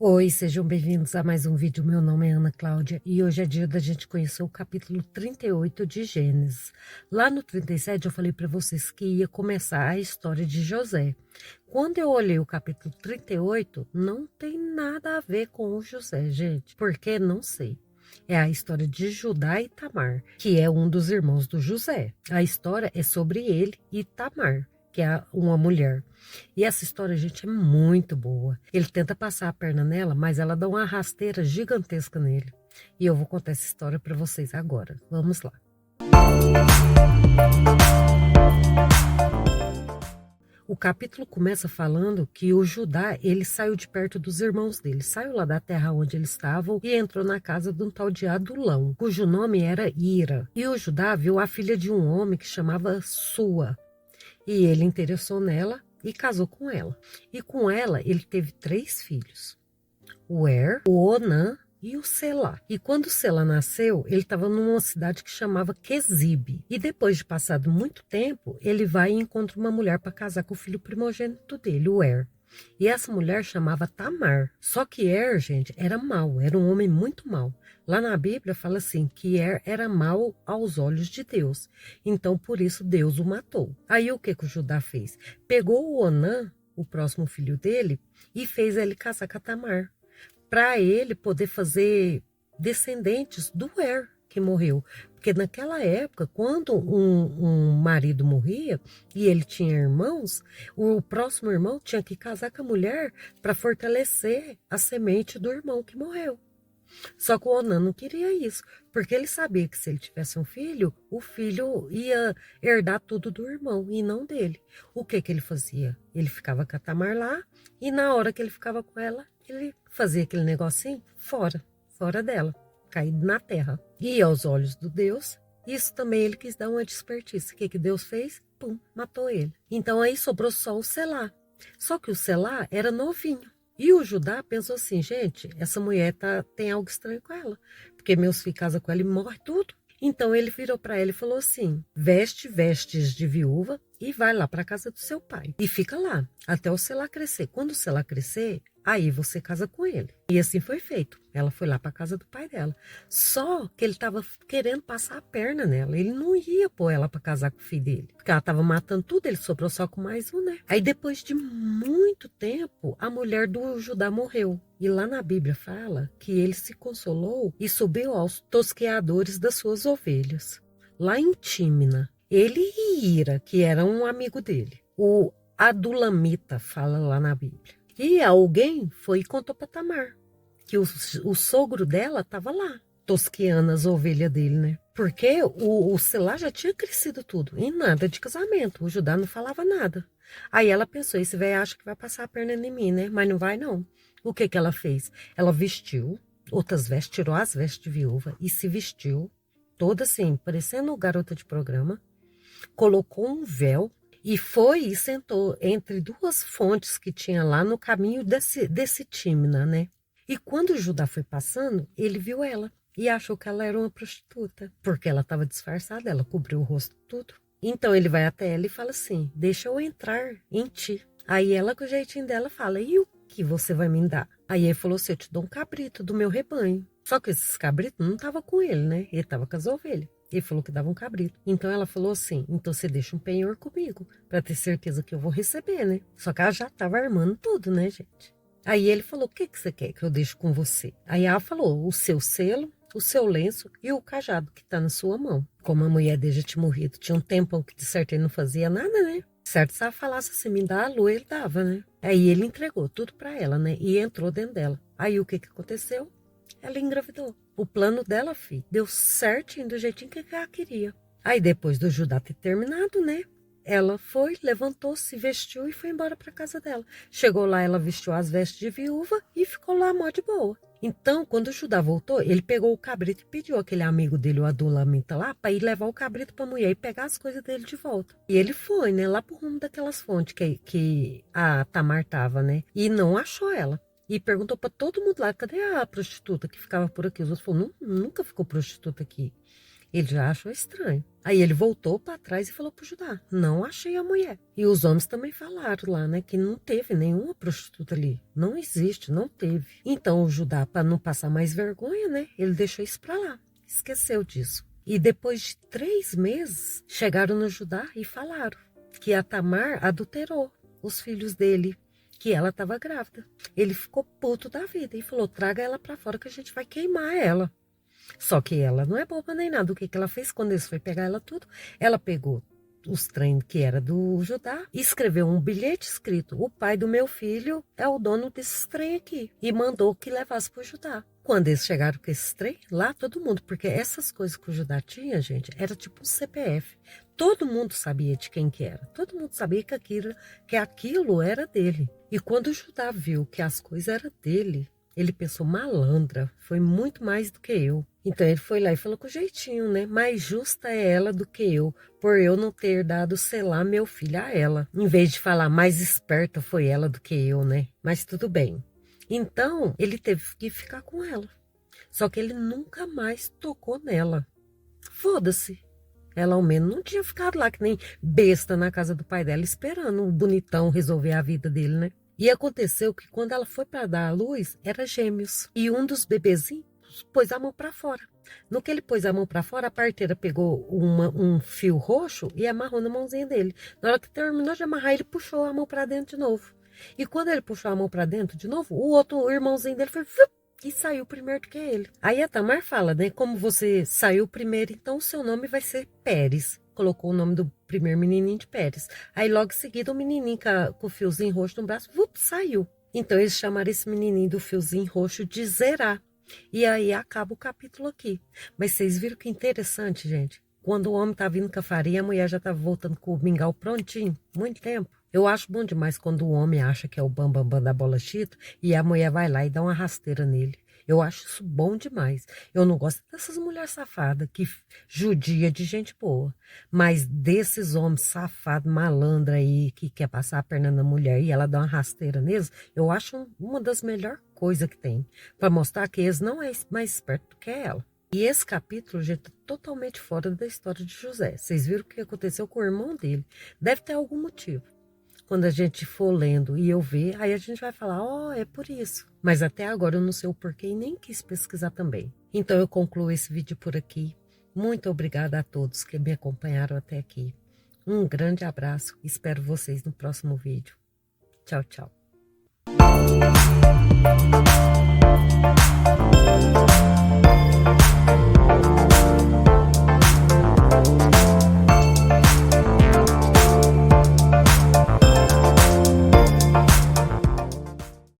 Oi, sejam bem-vindos a mais um vídeo. Meu nome é Ana Cláudia e hoje é dia da gente conhecer o capítulo 38 de Gênesis. Lá no 37 eu falei para vocês que ia começar a história de José. Quando eu olhei o capítulo 38, não tem nada a ver com o José, gente, porque não sei. É a história de Judá e Tamar, que é um dos irmãos do José. A história é sobre ele e Tamar, que é uma mulher. E essa história, gente, é muito boa. Ele tenta passar a perna nela, mas ela dá uma rasteira gigantesca nele. E eu vou contar essa história para vocês agora. Vamos lá. O capítulo começa falando que o Judá, ele saiu de perto dos irmãos dele, saiu lá da terra onde eles estavam e entrou na casa de um tal de Adulão, cujo nome era Ira. E o Judá viu a filha de um homem que chamava Sua. E ele interessou nela e casou com ela. E com ela ele teve 3 filhos: o Er, o Onã e o Selá. E quando o Selá nasceu, ele estava numa cidade que chamava Quezibe. E depois de passado muito tempo, ele vai e encontra uma mulher para casar com o filho primogênito dele, o Er. E essa mulher chamava Tamar. Só que Er, gente, era mau, era um homem muito mau. Lá na Bíblia fala assim, que Er era mau aos olhos de Deus. Então, por isso, Deus o matou. Aí, o que o Judá fez? Pegou o Onã, o próximo filho dele, e fez ele casar com a Tamar, para ele poder fazer descendentes do Er, que morreu. Porque naquela época, quando um marido morria e ele tinha irmãos, o próximo irmão tinha que casar com a mulher para fortalecer a semente do irmão que morreu. Só que o Onan não queria isso, porque ele sabia que se ele tivesse um filho, o filho ia herdar tudo do irmão e não dele. O que que ele fazia? Ele ficava com a Tamar lá e na hora que ele ficava com ela, ele fazia aquele negocinho fora dela, caído na terra. E aos olhos do Deus, isso também ele quis dar uma desperdiço. O que que Deus fez? Pum, matou ele. Então aí sobrou só o Selá. Só que o Selá era novinho. E o Judá pensou assim, gente, essa mulher tem algo estranho com ela, porque meus filhos casam com ela e morre tudo. Então ele virou para ela e falou assim, veste vestes de viúva e vai lá para a casa do seu pai. E fica lá, até o Selá crescer. Quando o Selá crescer, aí você casa com ele. E assim foi feito. Ela foi lá para a casa do pai dela. Só que ele estava querendo passar a perna nela. Ele não ia pôr ela para casar com o filho dele. Porque ela estava matando tudo, ele sobrou só com mais um, né? Aí depois de muito tempo, a mulher do Judá morreu. E lá na Bíblia fala que ele se consolou e subiu aos tosqueadores das suas ovelhas. Lá em Tímina, ele e Ira, que era um amigo dele. O Adulamita fala lá na Bíblia. E alguém foi e contou para Tamar que o sogro dela estava lá, tosqueando as ovelhas dele, né? Porque o Selá já tinha crescido tudo, e nada de casamento. O Judá não falava nada. Aí ela pensou, esse velho acha que vai passar a perna em mim, né? Mas não vai, não. O que que ela fez? Ela vestiu outras vestes, tirou as vestes de viúva e se vestiu, toda assim, parecendo garota de programa, colocou um véu e foi e sentou entre 2 fontes que tinha lá no caminho desse Tímina, né? E quando o Judá foi passando, ele viu ela e achou que ela era uma prostituta, porque ela estava disfarçada, ela cobriu o rosto tudo. Então ele vai até ela e fala assim, deixa eu entrar em ti. Aí ela, com o jeitinho dela, fala, e o que você vai me dar? Aí ele falou assim, eu te dou um cabrito do meu rebanho. Só que esses cabritos não estavam com ele, né? Ele estava com as ovelhas. Ele falou que dava um cabrito. Então ela falou assim, então você deixa um penhor comigo, para ter certeza que eu vou receber, né? Só que ela já estava armando tudo, né, gente? Aí ele falou, o que que você quer que eu deixe com você? Aí ela falou, o seu selo, o seu lenço e o cajado que tá na sua mão. Como a mulher dele já tinha morrido, tinha um tempão que de certo ele não fazia nada, né? Certo, se ela falasse assim, me dá a lua, ele dava, né? Aí ele entregou tudo para ela, né? E entrou dentro dela. Aí o que que aconteceu? Ela engravidou. O plano dela, filho, deu certinho do jeitinho que ela queria. Aí depois do Judá ter terminado, né? Ela foi, levantou, se vestiu e foi embora para casa dela. Chegou lá, ela vestiu as vestes de viúva e ficou lá mó de boa. Então, quando o Judá voltou, ele pegou o cabrito e pediu aquele amigo dele, o Adulamita, lá, para ir levar o cabrito para a mulher e pegar as coisas dele de volta. E ele foi, né, lá pro rumo daquelas fontes que a Tamar tava, né, e não achou ela. E perguntou para todo mundo lá, cadê a prostituta que ficava por aqui? Os outros falaram, nunca ficou prostituta aqui. Ele já achou estranho. Aí ele voltou para trás e falou para Judá: não achei a mulher. E os homens também falaram lá, né, que não teve nenhuma prostituta ali. Não existe, não teve. Então o Judá, para não passar mais vergonha, né, ele deixou isso para lá. Esqueceu disso. E depois de 3 meses, chegaram no Judá e falaram que a Tamar adulterou os filhos dele, que ela estava grávida. Ele ficou puto da vida e falou: traga ela para fora que a gente vai queimar ela. Só que ela não é boba nem nada. O que ela fez quando eles foi pegar ela tudo? Ela pegou os trem que era do Judá e escreveu um bilhete escrito: o pai do meu filho é o dono desses trem aqui. E mandou que levasse para o Judá. Quando eles chegaram com esse trem, lá todo mundo, porque essas coisas que o Judá tinha, gente, era tipo um CPF. Todo mundo sabia de quem que era. Todo mundo sabia que aquilo era dele. E quando o Judá viu que as coisas eram dele, ele pensou: malandra, foi muito mais do que eu. Então ele foi lá e falou com jeitinho, né? Mais justa é ela do que eu, por eu não ter dado selar meu filho a ela. Em vez de falar mais esperta foi ela do que eu, né? Mas tudo bem. Então ele teve que ficar com ela. Só que ele nunca mais tocou nela. Foda-se. Ela ao menos não tinha ficado lá que nem besta na casa do pai dela esperando o bonitão resolver a vida dele, né? E aconteceu que quando ela foi para dar à luz, era gêmeos. E um dos bebezinhos pôs a mão para fora. No que ele pôs a mão para fora, a parteira pegou um fio roxo e amarrou na mãozinha dele. Na hora que terminou de amarrar, ele puxou a mão para dentro de novo. E quando ele puxou a mão para dentro de novo, o irmãozinho dele foi e saiu primeiro do que ele. Aí a Tamar fala, né? Como você saiu primeiro, então o seu nome vai ser Pérez. Colocou o nome do primeiro menininho de Pérez. Aí logo em seguida o menininho com o fiozinho roxo no braço, saiu. Então eles chamaram esse menininho do fiozinho roxo de Zerá. E aí acaba o capítulo aqui. Mas vocês viram que interessante, gente? Quando o homem tá vindo com a farinha, a mulher já tá voltando com o mingau prontinho. Muito tempo. Eu acho bom demais quando o homem acha que é o bambambam da bola chita e a mulher vai lá e dá uma rasteira nele. Eu acho isso bom demais. Eu não gosto dessas mulheres safadas que judia de gente boa. Mas desses homens safados, malandra aí, que quer passar a perna na mulher e ela dá uma rasteira neles, eu acho uma das melhores coisas que tem. Para mostrar que eles não é mais esperto do que ela. E esse capítulo, gente, tá totalmente fora da história de José. Vocês viram o que aconteceu com o irmão dele. Deve ter algum motivo. Quando a gente for lendo e eu ver, aí a gente vai falar: ó, é por isso. Mas até agora eu não sei o porquê e nem quis pesquisar também. Então eu concluo esse vídeo por aqui. Muito obrigada a todos que me acompanharam até aqui. Um grande abraço. Espero vocês no próximo vídeo. Tchau, tchau.